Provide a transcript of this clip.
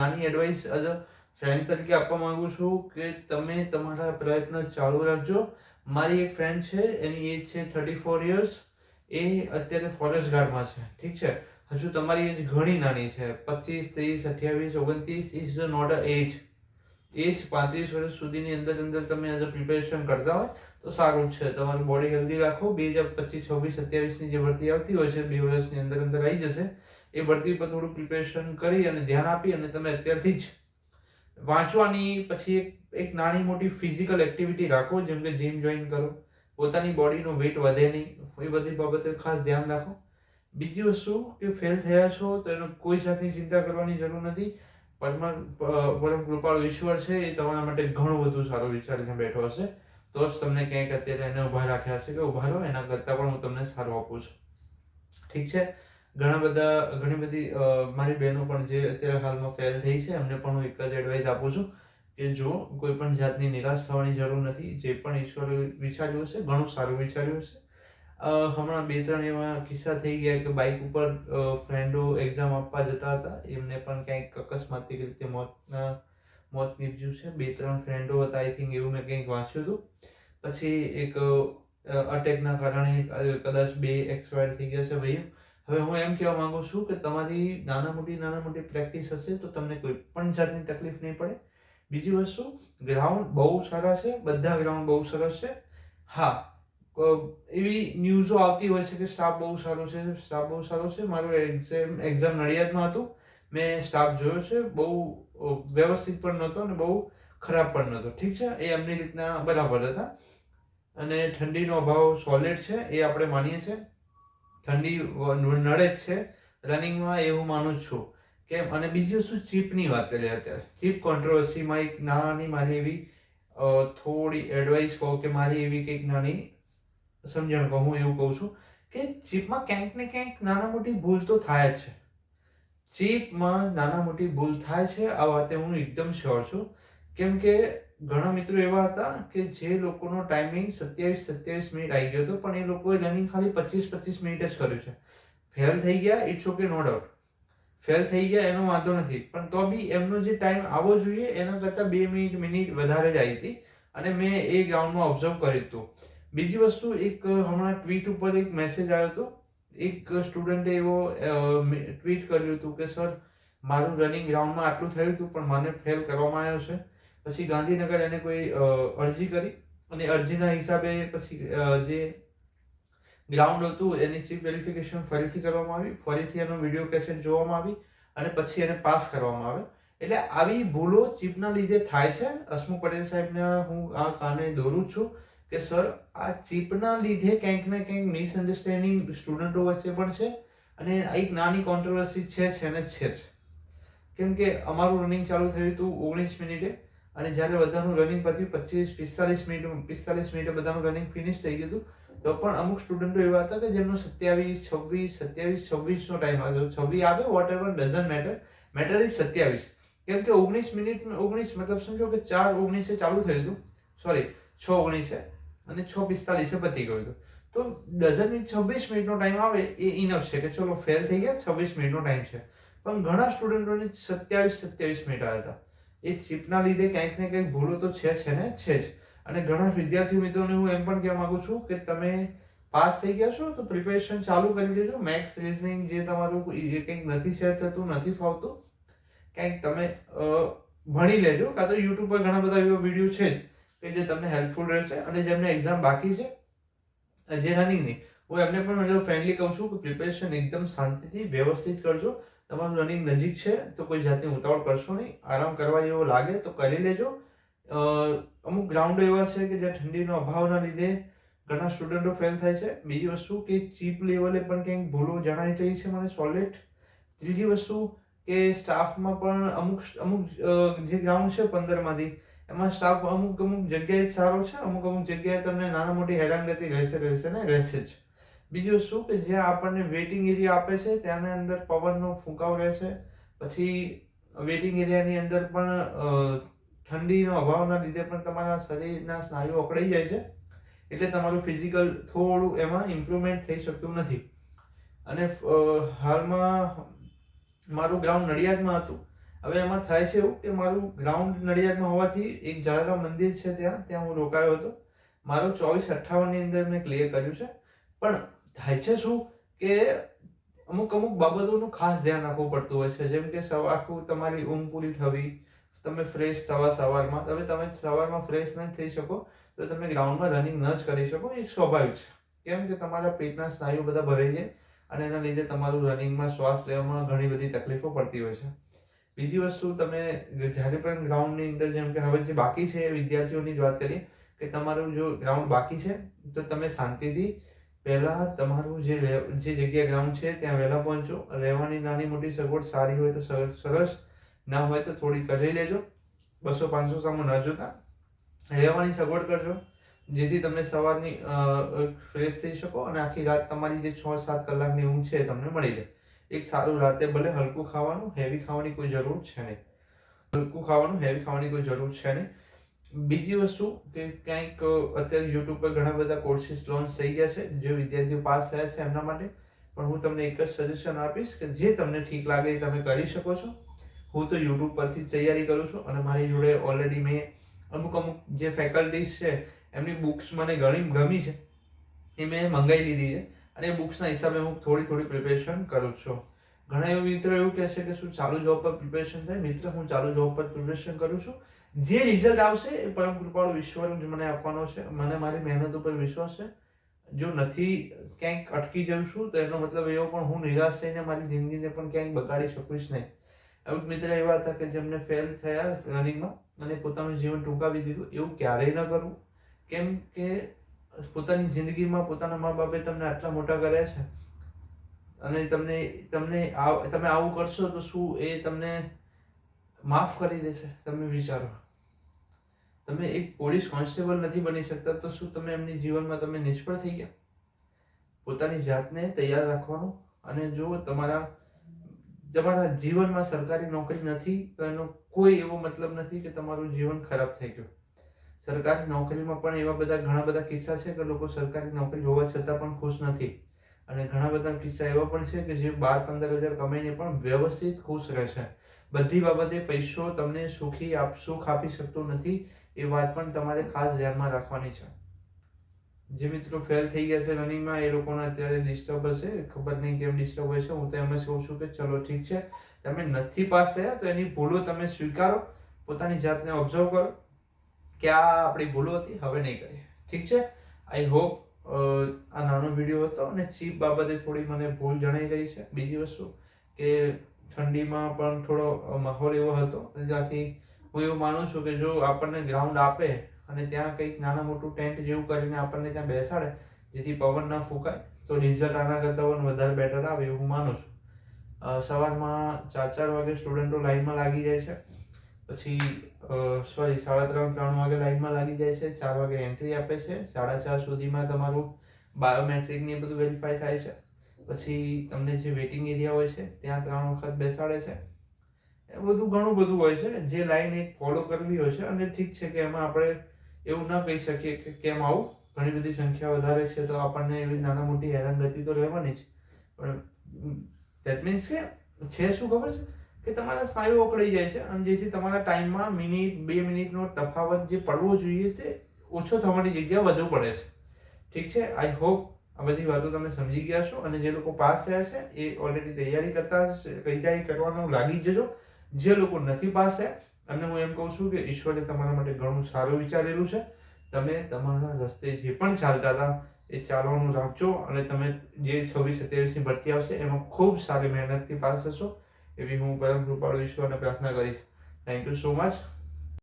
નાની advice as a friend તરીકે આપવા માંગુ છું કે તમે તમારા પ્રયત્ન ચાલુ રાખજો. મારી એક ફ્રેન્ડ છે, એની એજ છે 34 યર્સ. એ અત્યારે ફોરેસ્ટ ગાર્ડમાં છે, ઠીક છે. હજુ તમારી એજ ઘણી નાની છે, 25, 30, 28, 29 ઇઝ નોટ અ એજ. એજ 35 વર્ષ સુધીની અંદર તમે એઝ અ પ્રિપેરેશન કરતા હોય તો સારું જ છે. તમારું બોડી હેલ્ધી રાખો. 2025, 26, 27ની જે ભરતી આવતી હોય છે, 2 વર્ષની અંદર આવી જશે. એ ભરતી પર થોડું પ્રિપેરેશન કરી અને ધ્યાન આપી અને તમે અત્યારથી જ વાંચવાની, પછી એક નાની મોટી ફિઝિકલ એક્ટિવિટી રાખો, જેમ કે જીમ જોઈન કરો. પોતાની બોડીનો વેટ વધે નહીં, એ બધી બાબતે ખાસ ધ્યાન રાખો. બીજી વસ્તુ કે ફેલ થયા છો તો એનો કોઈ જાતની ચિંતા કરવાની જરૂર નથી. પરમ કૃપાળુ ઈશ્વર છે, એ તમારા માટે ઘણું બધું સારું વિચારીને બેઠો હશે. તો જ તમને ક્યાંક અત્યારે એને ઉભા રાખ્યા હશે કે ઉભા રહો, એના કરતાં પણ હું તમને સારું આપું છું, ઠીક છે. ઘણી બધી મારી બહેનો પણ જે અત્યારે હાલમાં ફેલ થઈ છે, એમને પણ હું એક જ એડવાઇસ આપું છું કે જો કોઈ પણ જાતની નિરાશ થવાની જરૂર નથી. જે પણ ઈશ્વરે વિચાર્યું હશે, ઘણું સારું વિચાર્યું હશે. હમણાં 2-3 એવા કિસ્સા થઈ ગયા કે બાઇક ઉપર ફ્રેન્ડો એક્ઝામ આપવા જતા હતા, એમને પણ ક્યાંક અકસ્માતની રીતે મોત નીપજ્યું છે. 2-3 ફ્રેન્ડો હતા, આઈ થિંક એવું મેં કંઈક વાંચ્યું હતું. પછી એક અટેકના કારણે કદાચ 2 એક્સપાયર થઈ ગયા છે ભાઈઓ. હવે હું એમ કહેવા માંગુ છું કે તમારી નાના મોટી પ્રેક્ટિસ હશે તો તમને કોઈ પણ જાતની તકલીફ નહીં પડે. બીજી વસ્તુ, ગ્રાઉન્ડ બહુ સારા છે, બધા ગ્રાઉન્ડ બહુ સરસ છે. હા, એવી ન્યૂઝો આવતી હોય છે કે સ્ટાફ બહુ સારો છે. મારું એક્ઝામ નડિયાદમાં હતું. મેં સ્ટાફ જોયો છે, બહુ વ્યવસ્થિત પણ નહોતો અને બહુ ખરાબ પણ નહોતો, ઠીક છે. એ એમની રીતના બરાબર હતા. અને ઠંડીનો અભાવ સોલિડ છે, એ આપણે માનીએ છીએ. ઠંડી નડે જ છે રનિંગમાં, એ હું માનું જ છું. કેમ? અને બીજી વસ્તુ, ચીપની વાત કરીએ અત્યારે. ચીપ કોન્ટ્રોવર્સીમાં એક નાની મારી એવી થોડી એડવાઇસ કહો કે મારી એવી કંઈક નાની સમજણ કહું, હું એવું કહું છું કે ચીપમાં ક્યાંક ને ક્યાંક નાના મોટી ભૂલ તો થાય જ છે. ચીપમાં નાના મોટી ભૂલ થાય છે, આ વાતે હું એકદમ શ્યોર છું. કેમ કે ઘણા મિત્રો એવા હતા કે જે લોકોનો ટાઈમિંગ 27 મિનિટ આવી ગયો હતો, પણ એ લોકોએ રનિંગ ખાલી 25 મિનિટ જ કર્યું છે. ફેલ થઈ ગયા, it's okay, no doubt. Fail થઈ ગયા એનો વાંધો નથી, પણ તો બી એમનો જે ટાઈમ આવવો જોઈએ એના કરતાં 2 મિનિટ વધારે જ આવી હતી. અને મેં એ ગ્રાઉન્ડમાં ઓબ્ઝર્વ કર્યું હતું. બીજી વસ્તુ, એક હમણાં ટ્વીટ ઉપર એક મેસેજ આવ્યો હતો. એક સ્ટુડન્ટે એવો ટ્વીટ કર્યું હતું કે સર, મારું રનિંગ ગ્રાઉન્ડમાં આટલું થયું હતું પણ મને ફેલ કરવામાં આવ્યો છે. પછી ગાંધીનગર એને કોઈ અરજી કરી અને અરજીના હિસાબે પછી જે ગ્રાઉન્ડ હતું એની ચીફ વેરિફિકેશન ફરીથી કરવામાં આવી, ફરીથી એનો વિડીયો કેસેટ જોવામાં આવી અને પછી એને પાસ કરવામાં આવે. એટલે આવી ભૂલો ચીપના લીધે થાય છે. હસમુખ પટેલ સાહેબને હું આ કાને દોરું છું કે સર, આ ચીપના લીધે ક્યાંક ને ક્યાંક મિસઅન્ડરસ્ટેન્ડિંગ સ્ટુડન્ટો વચ્ચે પણ છે અને એક નાની કોન્ટ્રોવર્સી છે ને છે જ. કેમ કે અમારું રનિંગ ચાલુ થયું હતું 19 મિનિટે અને જ્યારે બધાનું રનિંગ પત્યું 45 મિનિટે બધાનું રનિંગ ફિનિશ થઈ ગયું હતું, તો પણ અમુક સ્ટુડન્ટો એવા હતા કે જેમનો 27, 26 નો ટાઈમ આવ્યો. 26 આવે, whatever, doesn't matter. Matter is 27. કેમ કે 19 મિનિટ, 19 મતલબ સમજો કે 4:19 ચાલુ થયું હતું, સોરી 6:19 અને 6:45 પતી ગયું હતું. તો ડઝન 26 મિનિટનો ટાઈમ આવે એ ઇનફ છે કે ચલો ફેલ થઈ ગયા, 26 મિનિટનો ટાઈમ છે. પણ ઘણા સ્ટુડન્ટોને 27 મિનિટ આવ્યા હતા. એ ચીપના લીધે ક્યાંક ને ક્યાંક ભૂલો તો છે જ. અને ઘણા વિદ્યાર્થી મિત્રોને હું એમ પણ કહેવા માંગુ છું કે તમે પાસ થઈ ગયા છો તો પ્રિપેરેશન ચાલુ કરી દેજો. મેથ્સ, રીઝનિંગ જે તમારું કંઈક નથી શેર થતું, નથી ફાવતું, કંઈક તમે ભણી લેજો. કાં તો યુટ્યુબ પર ઘણા બધા એવા વિડીયો છે જ કે જે તમને હેલ્પફુલ રહેશે. અને જેમને એક્ઝામ બાકી છે, જે રનિંગની, હું એમને પણ ફ્રેન્ડલી કહું છું કે પ્રિપેરેશન એકદમ શાંતિથી વ્યવસ્થિત કરજો. તમારું રનિંગ નજીક છે તો કોઈ જાતની ઉતાવળ કરશો નહીં. આરામ કરવા જેવો લાગે તો કરી લેજો. અમુક ગ્રાઉન્ડો એવા છે કે જ્યાં ઠંડીનો અભાવના લીધે ઘણા સ્ટુડન્ટો ફેલ થાય છે. બીજી વસ્તુ કે ચીપ લેવલે પણ ક્યાંક ભૂલો જણાઈ રહી છે મને સોલિડ. ત્રીજી વસ્તુ કે સ્ટાફમાં પણ અમુક જે ગ્રાઉન્ડ છે 15માંથી, એમાં સ્ટાફ અમુક જગ્યાએ સારો છે, અમુક જગ્યાએ તમને નાના મોટી હેરાનગતિ રહેશે જ. બીજી વસ્તુ કે જ્યાં આપણને વેઇટિંગ એરિયા આપે છે ત્યાંની અંદર પવનનો ફૂંકાવ રહેશે. પછી વેઇટિંગ એરિયાની અંદર પણ ઠંડીનો અભાવના લીધે પણ તમારા શરીરના સ્નાયુઓ અકળાઈ જાય છે. એટલે તમારું ફિઝિકલ થોડું એમાં ઇમ્પ્રુવમેન્ટ થઈ શકતું નથી. અને હાલમાં મારું ગ્રાઉન્ડ નડિયાદમાં હતું હવે એમાં થાય છે એવું કે મારું ગ્રાઉન્ડ નડિયાદમાં હોવાથી એક જલારામ મંદિર છે ત્યાં હું રોકાયો હતો. મારું 24-58 ની અંદર મેં ક્લિયર કર્યું છે. પણ થાય છે શું કે અમુક બાબતોનું ખાસ ધ્યાન રાખવું પડતું હોય છે. જેમ કે આખું તમારી ઊંઘ પૂરી થવી, તમે ફ્રેશ થવા સવારમાં. હવે તમે સવારમાં ફ્રેશ ન થઈ શકો તો તમે ગ્રાઉન્ડમાં રનિંગ ન જ કરી શકો, એ સ્વાભાવિક છે. કેમ કે તમારા પેટના સ્નાયુ બધા ભરાઈ જાય અને એના લીધે તમારું રનિંગમાં શ્વાસ લેવામાં ઘણી બધી તકલીફો પડતી હોય છે. બીજી વસ્તુ, તમે જ્યારે પણ ગ્રાઉન્ડની અંદર, જેમ કે હવે જે બાકી છે વિદ્યાર્થીઓની જ વાત કરીએ કે તમારું જો ગ્રાઉન્ડ બાકી છે તો તમે શાંતિથી પહેલા તમારું જે જગ્યા ગ્રાઉન્ડ છે ત્યાં વહેલા પહોંચો. રહેવાની નાની મોટી સગવડ સારી હોય તો સરસ, ના હોય તો થોડી કરી લેજો. 200-500 સામું ન જોતા રહેવાની સગવડ કરજો, જેથી તમે સવારની ફ્રેશ થઈ શકો અને આખી રાત તમારી જે 6-7 કલાકની ઊંઘ છે તમને મળી જાય. એક સારું રાતે ભલે હલકું ખાવાનું, હેવી ખાવાની કોઈ જરૂર છે નહીં. હલકું ખાવાનું, હેવી ખાવાની કોઈ જરૂર છે નહીં. બીજી વસ્તુ કે ક્યાંક અત્યારે યુટ્યુબ પર ઘણા બધા કોર્સિસ લોન્ચ થઈ ગયા છે જે વિદ્યાર્થીઓ પાસ થયા છે એમના માટે. પણ હું તમને એક જ સજેશન આપીશ કે જે તમને ઠીક લાગે એ તમે કરી શકો છો. હું તો યુટ્યુબ પરથી તૈયારી કરું છું અને મારી જોડે ઓલરેડી મેં અમુક જે ફેકલ્ટીઝ છે એમની બુક્સ મને ઘણી ગમી છે, એ મેં મંગાવી લીધી છે અને એ બુક્સના હિસાબે હું થોડી પ્રિપેરેશન કરું છું. ઘણા એવા મિત્રો એવું કહે છે કે શું ચાલુ જોબ પર પ્રિપેરેશન થાય? મિત્ર, હું ચાલુ જોબ પર પ્રિપેરેશન કરું છું. જે રિઝલ્ટ આવશે એ પરમ કૃપાળુ ઈશ્વર જ મને આપવાનો છે. મને મારી મહેનત ઉપર વિશ્વાસ છે. જો નથી ક્યાંક અટકી જાઉં છું તો એનો મતલબ એવો પણ હું નિરાશ થઈને મારી જિંદગીને પણ ક્યાંક બગાડી શકું જ નહીં. અમુક મિત્ર એવા હતા કે જેમને ફેલ થયા રનિંગમાં અને પોતાનું જીવન ટૂંકાવી દીધું. એવું ક્યારેય ન કરવું. કેમ કે પોતાની જિંદગીમાં પોતાના મા બાપે તમને આટલા મોટા કર્યા છે અને તમે આવું કરશો તો શું એ તમને માફ કરી દેશે? તમે વિચારો. તમે એક પોલીસ કોન્સ્ટેબલ નથી બની શકતા તો શું તમે એમની જીવનમાં તમે નિષ્ફળ થઈ ગયા? પોતાની જાતને તૈયાર રાખવાનું. અને જો તમારા જીવનમાં સરકારી નોકરી નથી તો એનો કોઈ એવો મતલબ નથી કે તમારું જીવન ખરાબ થઈ ગયું. સરકારી નોકરીમાં પણ એવા ઘણા બધા કિસ્સા છે કે લોકો સરકારી નોકરી હોવા છતાં પણ ખુશ નથી. અને ઘણા બધા કિસ્સા એવા પણ છે કે જે 12-15 હજાર કમાઈને પણ વ્યવસ્થિત ખુશ રહે છે. બધી બાબતે પૈસો તમને સુખ આપી શકતો નથી. એ વાત પણ તમારે ખાસ ધ્યાનમાં રાખવાની છે. જે મિત્રો ફેલ થઈ ગયા છે રનિંગમાં એ લોકોને અત્યારે ડિસ્ટર્બ હશે, ખબર નહીં કેમ ડિસ્ટર્બ હોય છે. હું તો એમ જ કહું છું કે ચલો ઠીક છે, તમે નથી પાસ થયા તો એની ભૂલો તમે સ્વીકારો, પોતાની જાતને ઓબ્ઝર્વ કરો કે આ આપણી ભૂલો હતી, હવે નહીં કરીએ. ઠીક છે? આઈ હોપ આ નાનો વિડીયો હતો અને ચીપ બાબતે થોડી મને ભૂલ જણાઈ ગઈ છે. બીજી વસ્તુ કે ઠંડીમાં પણ થોડો માહોલ એવો હતો જ્યાંથી હું એવું માનું છું કે જો આપણને ગ્રાઉન્ડ આપે અને ત્યાં કંઈક નાના મોટું ટેન્ટ જેવું કરીને આપણને ત્યાં બેસાડે જેથી પવન ના ફૂંકાય તો રિઝલ્ટ આના કરતાં પણ વધારે બેટર આવે એવું હું માનું છું. સવારમાં 4 વાગે સ્ટુડન્ટો લાઈનમાં લાગી જાય છે. પછી 3:30 વાગે લાઈનમાં લાગી જાય છે. 4 વાગે એન્ટ્રી આપે છે. 4:30 સુધીમાં તમારું બાયોમેટ્રિક ને બધું વેરીફાઈ થાય છે. પછી તમને જે વેઇટિંગ એરિયા હોય છે ત્યાં 3 વખત બેસાડે છે. એ ઘણું બધું હોય છે જે લાઈન એક ફોલો કરવી હોય છે. અને ઠીક છે કે એમાં આપણે એવું ના કહી શકીએ કે કેમ આવું, ઘણી બધી સંખ્યા વધારે છે તો આપણને એવી નાના મોટી હેરાનગતિ તો રહેવાની જ. પણ ધેટ મીન્સ કે છે શું ખબર છે કે તમારા સ્નાયુ ઓકળાઈ જાય છે અને જેથી તમારા ટાઈમમાં 1-2 મિનિટનો તફાવત જે પડવો જોઈએ તે ઓછો થવાની જગ્યા વધુ પડે છે. ઠીક છે? આઈ હોપ આ બધી વાતો તમે સમજી ગયા છો અને જે લોકો પાસ થયા છે એ ઓલરેડી તૈયારી કરવાનું લાગી જજો. જે લોકો નથી પાસ થયા એમને હું એમ કહું છું કે ઈશ્વરે તમારા માટે ઘણું સારું વિચારેલું છે. તમે તમારા રસ્તે જે પણ ચાલતા હતા એ ચાલવાનું રાખજો અને તમે જે 26-27ની ભરતી આવશે એમાં ખૂબ સારી મહેનતથી પાસ થશો એવી હું પરમ કૃપાળુ ઈશ્વરને પ્રાર્થના કરીશ. Thank you so much.